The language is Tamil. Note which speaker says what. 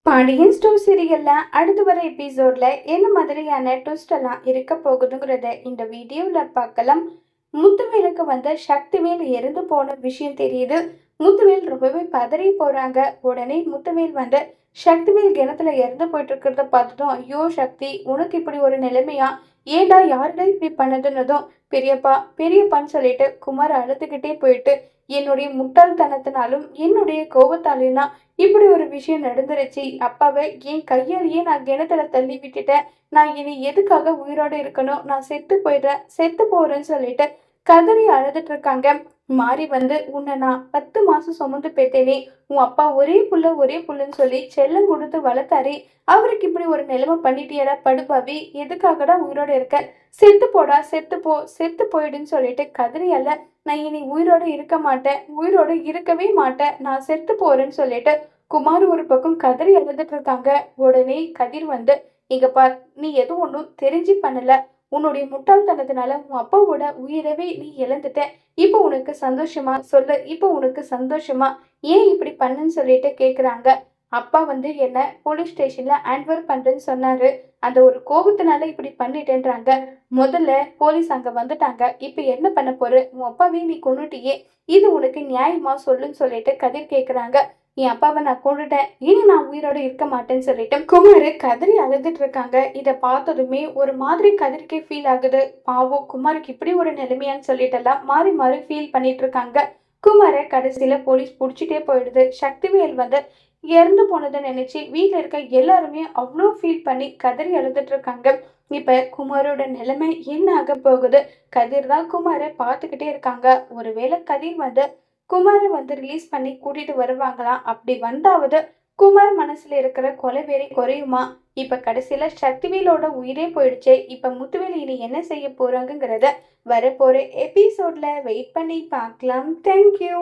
Speaker 1: பாண்டியன் ஸ்டோர் சீரியல்ல அடுத்து வர எபிசோட்ல என்ன மாதிரியான ட்விஸ்ட் எல்லாம் இருக்க போகுதுங்கிறத இந்த வீடியோல பார்க்கலாம். முத்துவேலுக்கு வந்து சக்திவேல் இறந்து போன விஷயம் தெரியுது. முத்துவேல் ரொம்பவே பதறி போறாங்க. உடனே முத்துவேல் வந்து சக்திவேல் கிணத்துல இறந்து போயிட்டு இருக்கிறத பார்த்துட்டோம். ஐயோ சக்தி, உனக்கு இப்படி ஒரு நிலைமையா? ஏண்டா யாருடா இப்படி பண்ணதுன்னதும் பெரியப்பா பெரியப்பான்னு சொல்லிட்டு குமார் அழுதுகிட்டே போயிட்டு, என்னுடைய முட்டாள்தனத்தினாலும் என்னுடைய கோபத்தாலையும் தான் இப்படி ஒரு விஷயம் நடந்துருச்சு. அப்பாவை என் கையாலேயே நான் கிணத்துல தள்ளி விட்டுட்டேன். நான் இனி எதுக்காக உயிரோட இருக்கணும்? நான் செத்து போயிடுறேன், செத்து போறேன்னு சொல்லிட்டு கதறி அழுதுட்டு இருக்காங்க. மாறி வந்து, உன்னை நான் 10 மாசம் சுமந்து பெத்தேனே, உன் அப்பா ஒரே புள்ளன்னு சொல்லி செல்லம் கொடுத்து வளர்த்தாரே, அவருக்கு இப்படி ஒரு நிலைமை பண்ணிட்டியடா படுபாவி, எதுக்காகடா உயிரோட இருக்க? செத்து போடா, செத்து போ, செத்து போயிடுன்னு சொல்லிட்டு கதறி அல்ல, நான் இனி உயிரோட இருக்க மாட்டேன், உயிரோட இருக்கவே மாட்டேன், நான் செத்து போறேன்னு சொல்லிட்டு குமார் ஒரு பக்கம் கதறி அழுதுட்டு இருக்காங்க. உடனே கதிர் வந்து, இங்க பார், நீ எதுவும் ஒன்றும் தெரிஞ்சு பண்ணல. உன்னுடைய முட்டாள்தனத்தினால உன் அப்பாவோட உயிரவே நீ இழந்துட்ட. இப்போ உனக்கு சந்தோஷமா சொல்லு, இப்போ உனக்கு சந்தோஷமா? ஏன் இப்படி பண்ணுன்னு சொல்லிட்டு கேக்குறாங்க. அப்பா வந்து என்ன போலீஸ் ஸ்டேஷன்ல ஹேண்ட்ஓவர் பண்றேன்னு சொன்னாரு. அந்த ஒரு கோபத்தினால இப்படி பண்ணிட்டேன்றாங்க. முதல்ல போலீஸ் அங்க வந்துட்டாங்க. இப்ப என்ன பண்ண போற? உன் அப்பாவே நீ கொன்னுட்டியே, இது உனக்கு நியாயமா சொல்லுன்னு சொல்லிட்டு கதிர் கேக்குறாங்க. என் அப்பாவை நான் கொண்டுட்டேன், இனி நான் உயிரோட இருக்க மாட்டேன்னு சொல்லிட்டு குமார் கதறி அழுதுட்டு இருக்காங்க. இதை பார்த்ததுமே ஒரு மாதிரி கதிர்க்கே ஃபீல் ஆகுது. பாவம், குமாருக்கு இப்படி ஒரு நிலைமையான்னு சொல்லிட்டு எல்லாம் மாறி மாறி ஃபீல் பண்ணிட்டு இருக்காங்க. குமாரை கடைசியில போலீஸ் புடிச்சிட்டே போயிடுது. சக்திவேல் வந்து இறந்து போனதை நினைச்சு வீட்டுல இருக்க எல்லாருமே அவ்வளோ ஃபீல் பண்ணி கதறி அழுதுட்டு இருக்காங்க. இப்ப குமாரோட நிலைமை என்ன ஆக போகுது? கதிர் தான் குமாரை பார்த்துக்கிட்டே இருக்காங்க. ஒருவேளை கதிர் வந்து குமாரை வந்து ரிலீஸ் பண்ணி கூட்டிட்டு வருவாங்களாம். அப்படி வந்தாவது குமார் மனசுல இருக்கிற கொலைவெறி குறையுமா? இப்ப கடைசியில சக்திவேலோட உயிரே போயிடுச்சு. இப்ப முத்துவேல் இனி என்ன செய்ய போறாங்கிறத வரப்போற எபிசோட்ல வெயிட் பண்ணி பார்க்கலாம். தேங்க்யூ.